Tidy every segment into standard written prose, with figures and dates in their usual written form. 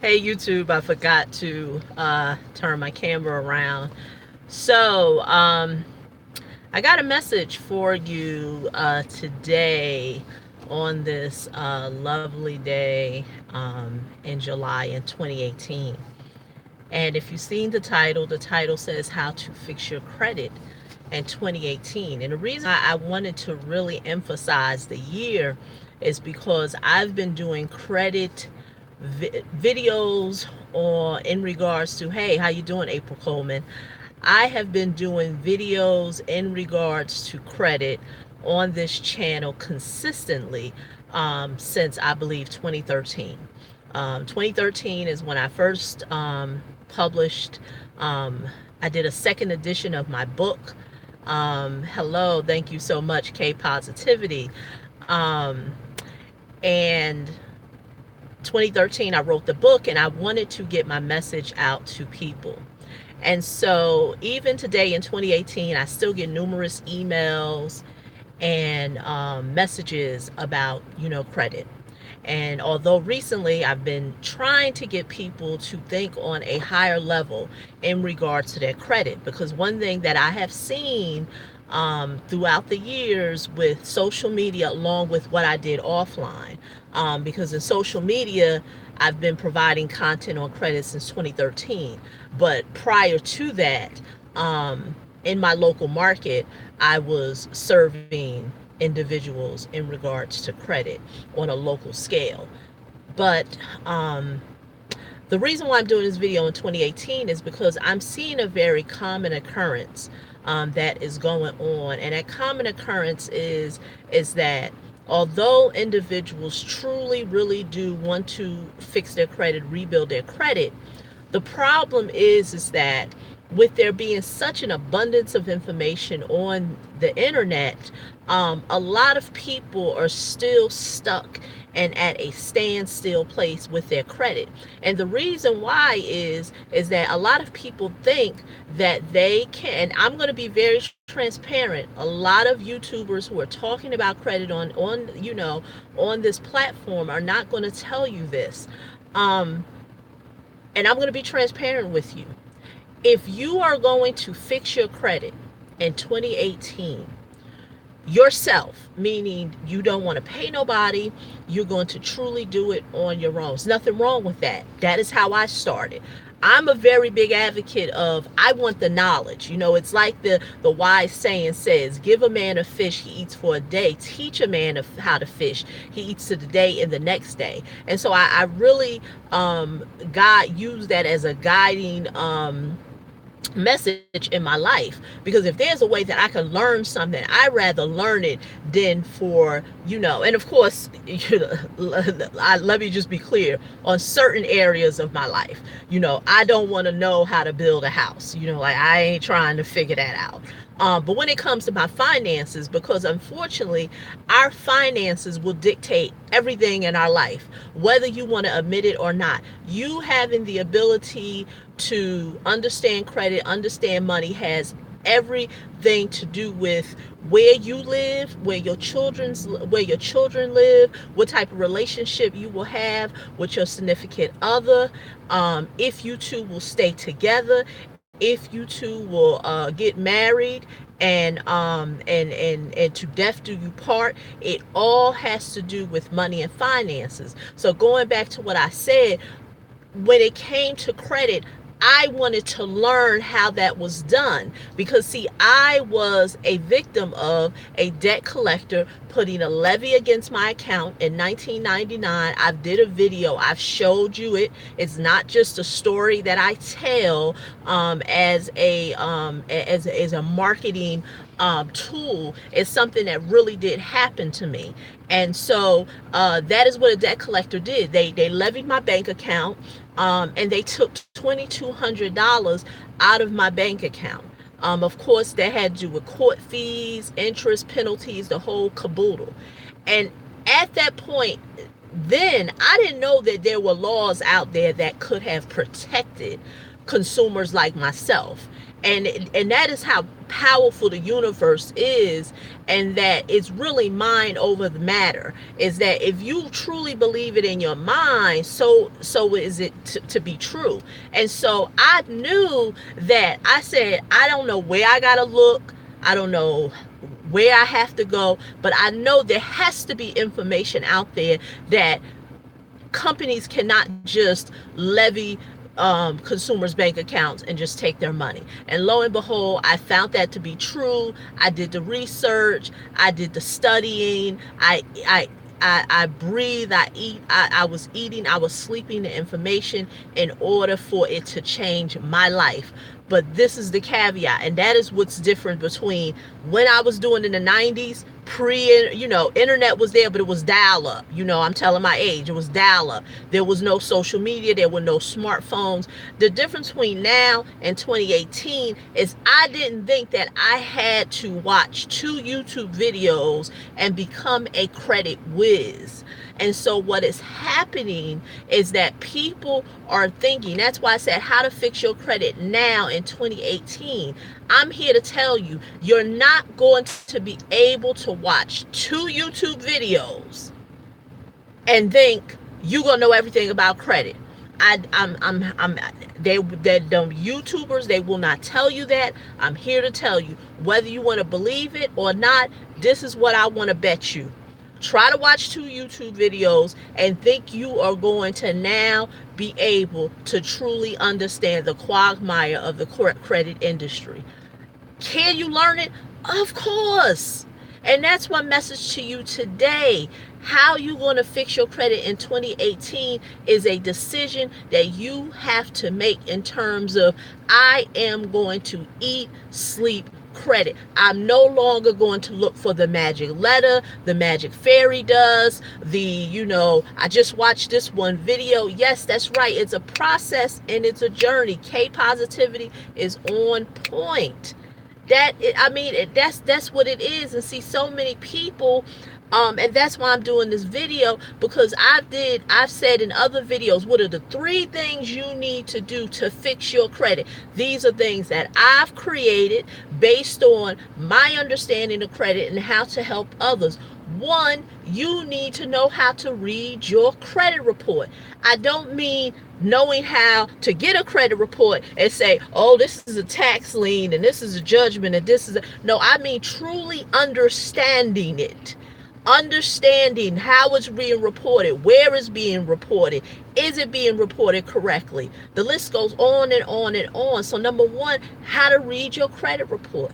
Hey YouTube, I forgot to turn my camera around. So, I got a message for you today on this lovely day in July in 2018. And if you've seen the title says How to Fix Your Credit in 2018. And the reason I wanted to really emphasize the year is because I've been doing credit videos on in regards to, hey, how you doing, April Coleman? I have been doing videos in regards to credit on this channel consistently since I believe 2013. 2013 is when I first published. Um, I did a second edition of my book. Hello, thank you so much, K Positivity. Um, and 2013, I wrote the book and I wanted to get my message out to people. And so even today in 2018, I still get numerous emails and messages about, credit. And although recently I've been trying to get people to think on a higher level in regards to their credit, because one thing that I have seen throughout the years with social media, along with what I did offline, because in social media, I've been providing content on credit since 2013. But prior to that, in my local market, I was serving individuals in regards to credit on a local scale. But the reason why I'm doing this video in 2018 is because I'm seeing a very common occurrence that is going on. And that common occurrence is that although individuals truly really do want to fix their credit, rebuild their credit, the problem is that with there being such an abundance of information on the internet, a lot of people are still stuck and at a standstill place with their credit. And the reason why is that a lot of people think that they can. I'm going to be very transparent. A lot of YouTubers who are talking about credit on this platform are not going to tell you this. Um, and I'm going to be transparent with you. If you are going to fix your credit in 2018, yourself, meaning you don't want to pay nobody, you're going to truly do it on your own. There's nothing wrong with that. That is how I started. I'm a very big advocate of, I want the knowledge. It's like the wise saying says, give a man a fish, he eats for a day. Teach a man how to fish, he eats to the day and the next day. And so I really God used that as a guiding message in my life, because if there's a way that I can learn something, I'd rather learn it than and of course, let me just be clear on certain areas of my life. I don't want to know how to build a house, like I ain't trying to figure that out. But when it comes to my finances, because unfortunately our finances will dictate everything in our life, whether you want to admit it or not. You having the ability to understand credit, understand money, has everything to do with where you live, where your children live, what type of relationship you will have with your significant other, if you two will stay together, if you two will get married, and to death do you part. It all has to do with money and finances. So going back to what I said, when it came to credit, I wanted to learn how that was done, because see, I was a victim of a debt collector putting a levy against my account in 1999. I did a video, I've showed you it. It's not just a story that I tell as a marketing tool. It's something that really did happen to me. And so that is what a debt collector did. They levied my bank account, and they took $2,200 out of my bank account. Of course, that had to do with court fees, interest, penalties, the whole caboodle. And at that point, then I didn't know that there were laws out there that could have protected consumers like myself. And that is how powerful the universe is, and that it's really mind over the matter. Is that if you truly believe it in your mind, so is it to be true. And so I knew that. I said, I don't know where I gotta look, I don't know where I have to go, but I know there has to be information out there that companies cannot just levy consumers' bank accounts and just take their money. And lo and behold, I found that to be true. I did the research, I did the studying, I breathe, I eat, I was eating, I was sleeping the information in order for it to change my life. But this is the caveat, and that is what's different between when I was doing in the 90s, internet was there, but it was dial up. I'm telling my age, it was dial up. There was no social media, there were no smartphones. The difference between now and 2018 is I didn't think that I had to watch 2 YouTube videos and become a credit whiz. And so what is happening is that people are thinking, that's why I said how to fix your credit now in 2018. I'm here to tell you, you're not going to be able to watch 2 YouTube videos and think you're gonna know everything about credit. They YouTubers, they will not tell you that. I'm here to tell you, whether you want to believe it or not, this is what I want to bet you. Try to watch 2 YouTube videos and think you are going to now be able to truly understand the quagmire of the credit industry. Can you learn it? Of course. And that's my message to you today. How you going to fix your credit in 2018 is a decision that you have to make in terms of, I am going to eat, sleep, credit. I'm no longer going to look for the magic letter, the magic fairy dust, I just watched this one video. Yes, that's right. It's a process and it's a journey. K positivity is on point. That's what it is. And see, so many people, and that's why I'm doing this video, because I've said in other videos, what are the 3 things you need to do to fix your credit? These are things that I've created based on my understanding of credit and how to help others. 1, you need to know how to read your credit report. I don't mean knowing how to get a credit report and say, oh, this is a tax lien and this is a judgment and this is no, I mean truly understanding it. Understanding how it's being reported, where it's being reported, is it being reported correctly? The list goes on and on and on. So number 1, how to read your credit report.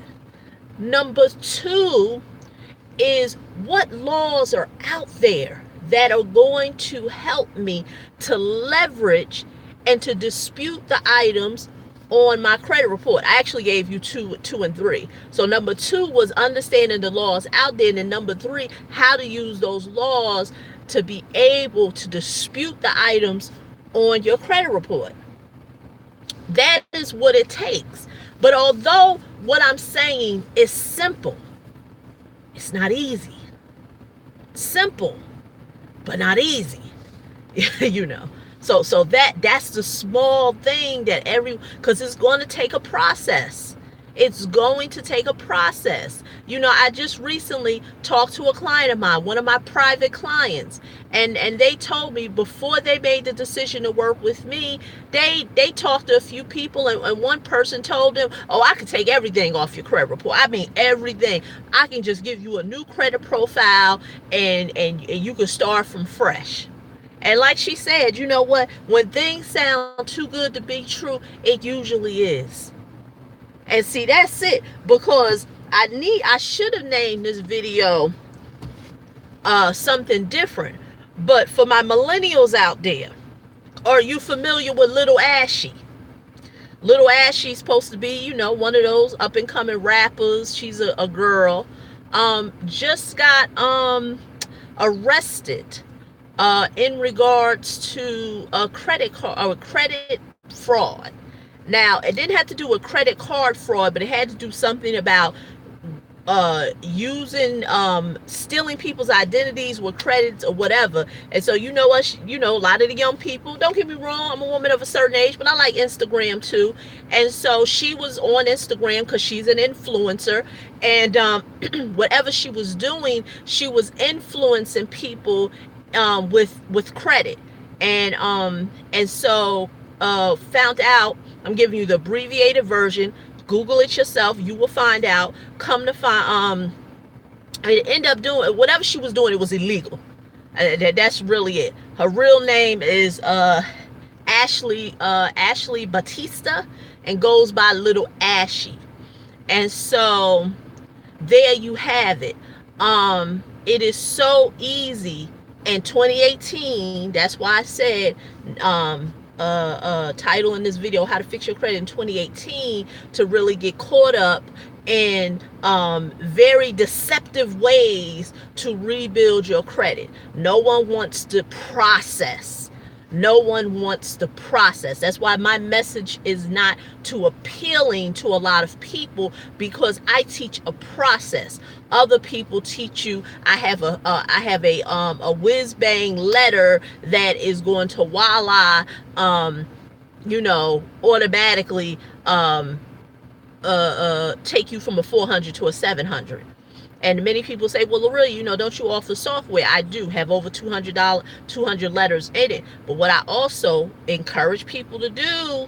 Number 2 is what laws are out there that are going to help me to leverage and to dispute the items on my credit report. I actually gave you two and 3. So number 2 was understanding the laws out there, and number 3, how to use those laws to be able to dispute the items on your credit report. That is what it takes. But although what I'm saying is simple, it's not easy. Simple, but not easy. So that's the small thing that because it's going to take a process. It's going to take a process. I just recently talked to a client of mine, one of my private clients, and they told me before they made the decision to work with me, they talked to a few people, and one person told them, oh, I can take everything off your credit report. I mean, everything. I can just give you a new credit profile and you can start from fresh. And like she said, you know what? When things sound too good to be true, it usually is. And see, that's it. Because I should have named this video something different. But for my millennials out there, are you familiar with Little Ashy? Little Ashy's supposed to be, one of those up and coming rappers. She's a girl. Just got arrested in regards to a credit fraud. Now, it didn't have to do with credit card fraud, but it had to do something about using stealing people's identities with credits or whatever. And so you know what, a lot of the young people, don't get me wrong, I'm a woman of a certain age, but I like Instagram too. And so she was on Instagram because she's an influencer, and whatever she was doing, she was influencing people with credit. And so found out, I'm giving you the abbreviated version, Google it yourself, you will find out. Come to find, I end up doing whatever she was doing, it was illegal. That's really it. Her real name is Ashley Batista, and goes by Little Ashy. And so there you have it. It is so easy in 2018. That's why I said title in this video, how to fix your credit in 2018, to really get caught up in very deceptive ways to rebuild your credit. No one wants to process. No one wants the process. That's why my message is not too appealing to a lot of people, because I teach a process. Other people teach you, I have a whiz bang letter that is going to voila, automatically take you from a 400 to a 700. And many people say, well, Loretta, don't you offer software? I do have over 200 letters in it. But what I also encourage people to do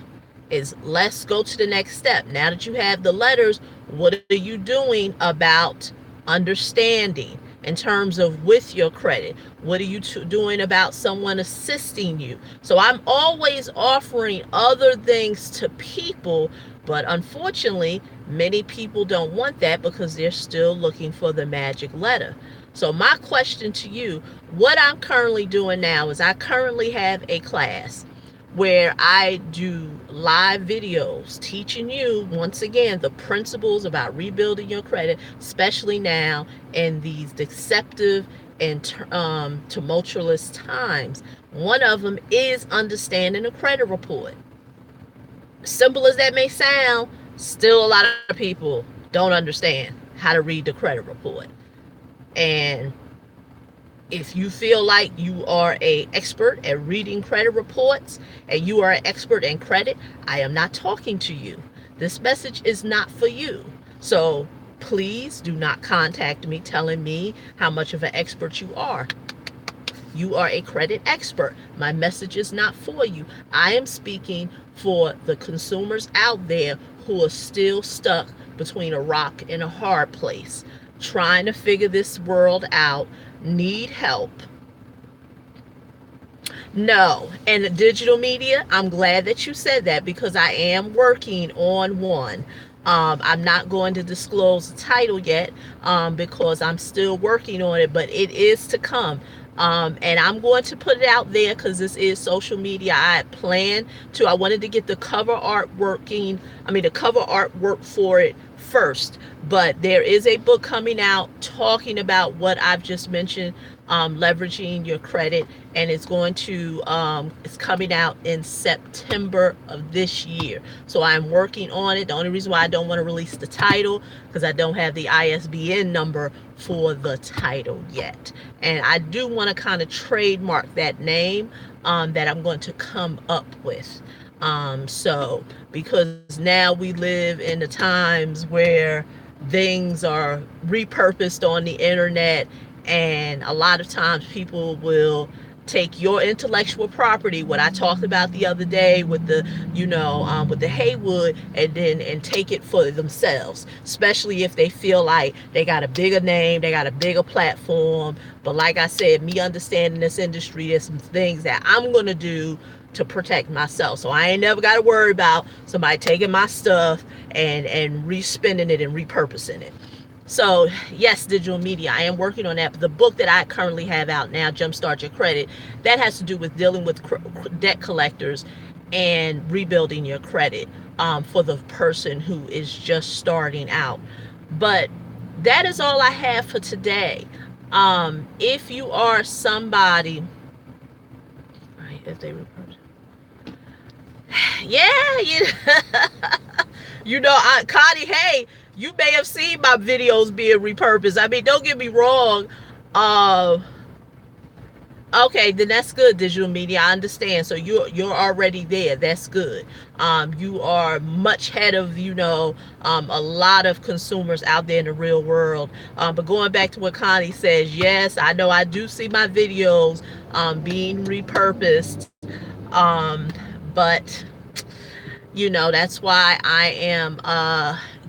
is, let's go to the next step. Now that you have the letters, what are you doing about understanding in terms of with your credit? What are you doing about someone assisting you? So I'm always offering other things to people, but unfortunately, many people don't want that because they're still looking for the magic letter. So my question to you, what I'm currently doing now is, I currently have a class where I do live videos teaching you, once again, the principles about rebuilding your credit, especially now in these deceptive and tumultuous times. One of them is understanding a credit report. Simple as that may sound, still a lot of people don't understand how to read the credit report. And if you feel like you are an expert at reading credit reports and you are an expert in credit, I am not talking to you. This message is not for you. So please do not contact me telling me how much of an expert you are. You are a credit expert. My message is not for you. I am speaking for the consumers out there who are still stuck between a rock and a hard place, trying to figure this world out, need help. No, and digital media, I'm glad that you said that, because I am working on one. I'm not going to disclose the title yet because I'm still working on it, but it is to come. And I'm going to put it out there because this is social media. I wanted to get the cover artwork for it first, but there is a book coming out talking about what I've just mentioned, leveraging your credit, and it's coming out in September of this year. So I'm working on it. The only reason why I don't want to release the title, because I don't have the ISBN number for the title yet, and I do want to kind of trademark that name that I'm going to come up with. So because now we live in the times where things are repurposed on the internet, and a lot of times people will take your intellectual property, what I talked about the other day with the with the Haywood, and take it for themselves, especially if they feel like they got a bigger name, they got a bigger platform. But like I said, me understanding this industry, there's some things that I'm going to do to protect myself. So I ain't never got to worry about somebody taking my stuff and respinning it and repurposing it. So yes, digital media, I am working on that. But the book that I currently have out now, Jumpstart Your Credit, that has to do with dealing with debt collectors and rebuilding your credit for the person who is just starting out. But that is all I have for today. If you are somebody, right, if they repurchase, yeah, Connie, hey, You may have seen my videos being repurposed. I mean, don't get me wrong. Uh, Okay, then that's good, digital media. I understand. So you're already there. That's good. You are much ahead of a lot of consumers out there in the real world. But going back to what Connie says, yes, I know I do see my videos being repurposed. Um, but that's why I am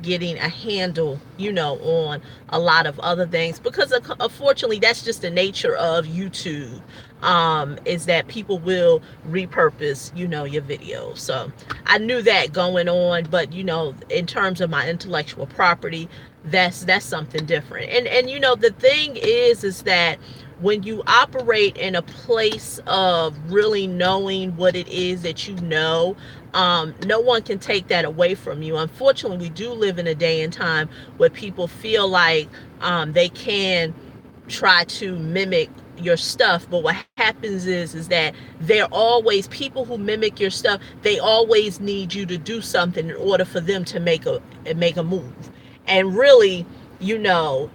getting a handle, on a lot of other things, because unfortunately that's just the nature of YouTube. Is that people will repurpose, your videos. So I knew that going on, but in terms of my intellectual property, that's something different. And the thing is that when you operate in a place of really knowing what it is that no one can take that away from you. Unfortunately, we do live in a day and time where people feel like they can try to mimic your stuff, but what happens is that they're always people who mimic your stuff. They always need you to do something in order for them to make a move. And really,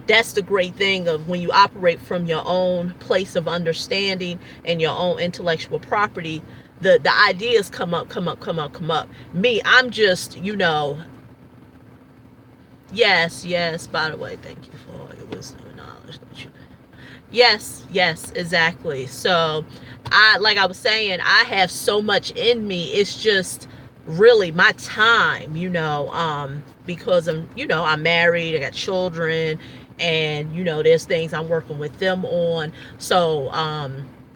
that's the great thing of when you operate from your own place of understanding and your own intellectual property. The ideas come up. Me, I'm just, yes. By the way, thank you for your wisdom and knowledge that you. Yes, exactly. So, like I was saying, I have so much in me. It's just really my time, because I'm married, I got children, and there's things I'm working with them on. So,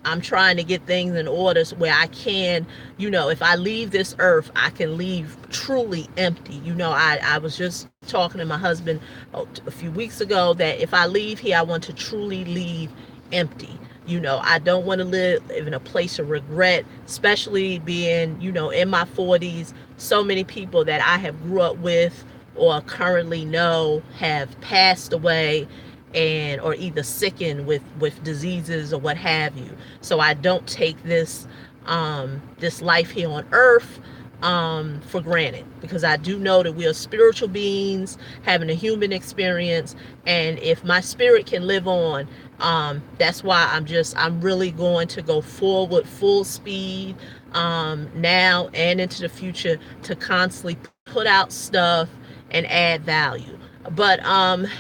I'm trying to get things in order where I can, if I leave this earth, I can leave truly empty. I was just talking to my husband a few weeks ago that if I leave here, I want to truly leave empty. I don't want to live in a place of regret, especially being, in my 40s. So many people that I have grew up with or currently know have passed away, and or either sickened with diseases or what have you. So I don't take this life here on earth for granted, because I do know that we are spiritual beings having a human experience, and if my spirit can live on, that's why I'm really going to go forward full speed, now and into the future, to constantly put out stuff and add value. But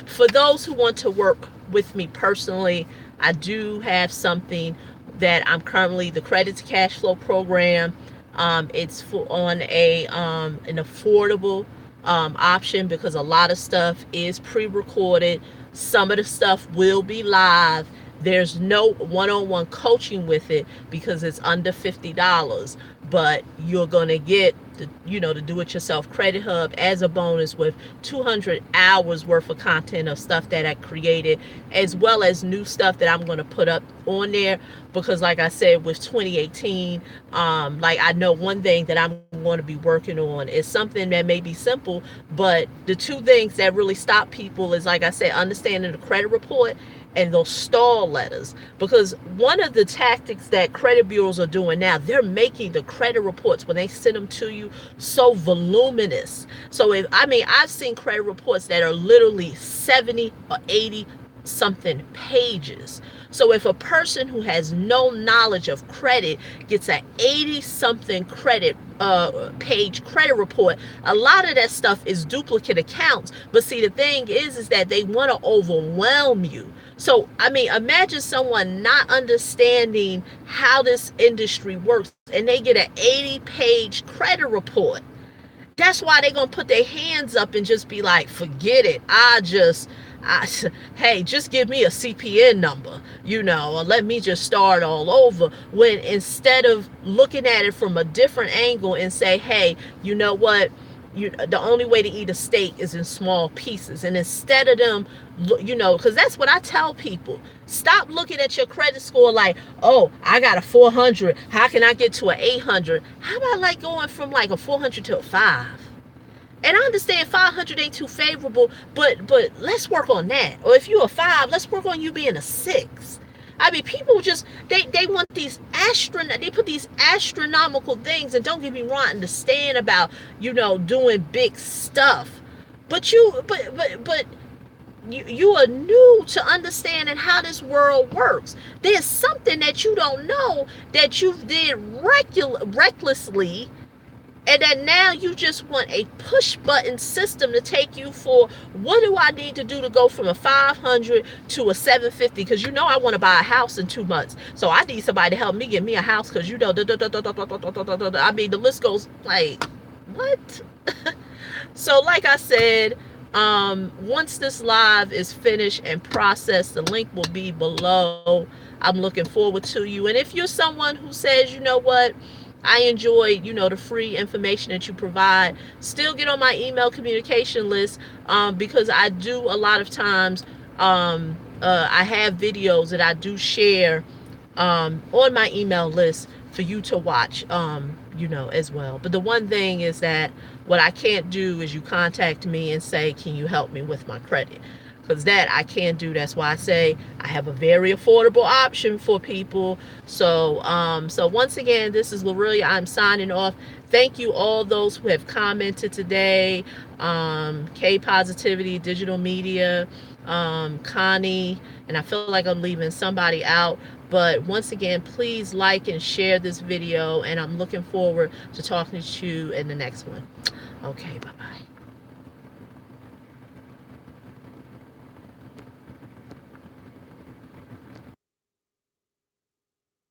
for those who want to work with me personally, I do have something that I'm currently, the credit to cash flow program. It's on an affordable option, because a lot of stuff is pre-recorded. Some of the stuff will be live. There's no one-on-one coaching with it because it's under $50, but you're going to get the do-it-yourself credit hub as a bonus with 200 hours worth of content of stuff that I created, as well as new stuff that I'm going to put up on there. Because like I said, with 2018, like I know one thing that I'm going to be working on is something that may be simple, but the two things that really stop people is, like I said, understanding the credit report and those stall letters. Because one of the tactics that credit bureaus are doing now, they're making the credit reports when they send them to you so voluminous. So I've seen credit reports that are literally 70 or 80 something pages. So if a person who has no knowledge of credit gets an 80 something page credit report, a lot of that stuff is duplicate accounts. But see, the thing is that they want to overwhelm you. So, imagine someone not understanding how this industry works, and they get an 80-page credit report. That's why they're going to put their hands up and just be like, forget it. Hey, just give me a CPN number, or let me just start all over. When instead of looking at it from a different angle and say, hey, you know what? The only way to eat a steak is in small pieces. And instead of them, because that's what I tell people. Stop looking at your credit score like, oh, I got a 400. How can I get to an 800? How about like going from like a 400 to a 5? And I understand 500 ain't too favorable, but let's work on that. Or if you're a 5, let's work on you being a 6. People just, they want these they put these astronomical things. And don't get me wrong, I understand about, doing big stuff. but you are new to understanding how this world works. There's something that you don't know that you did recklessly, and that now you just want a push button system to take you for, what do I need to do to go from a 500 to a 750? Because you know I want to buy a house in 2 months, so I need somebody to help me get me a house. Because you know, I mean, the list goes like, what? So, like I said, once this live is finished and processed, the link will be below. I'm looking forward to you. And if you're someone who says, you know what, I enjoy, the free information that you provide, still get on my email communication list, because I do a lot of times, I have videos that I do share on my email list for you to watch, as well. But the one thing is that what I can't do is you contact me and say, can you help me with my credit? Because that I can't do. That's why I say I have a very affordable option for people. So once again, this is Lorelia. I'm signing off. Thank you all those who have commented today. K Positivity, Digital Media, Connie, and I feel like I'm leaving somebody out. But once again, please like and share this video, and I'm looking forward to talking to you in the next one. Okay, bye-bye.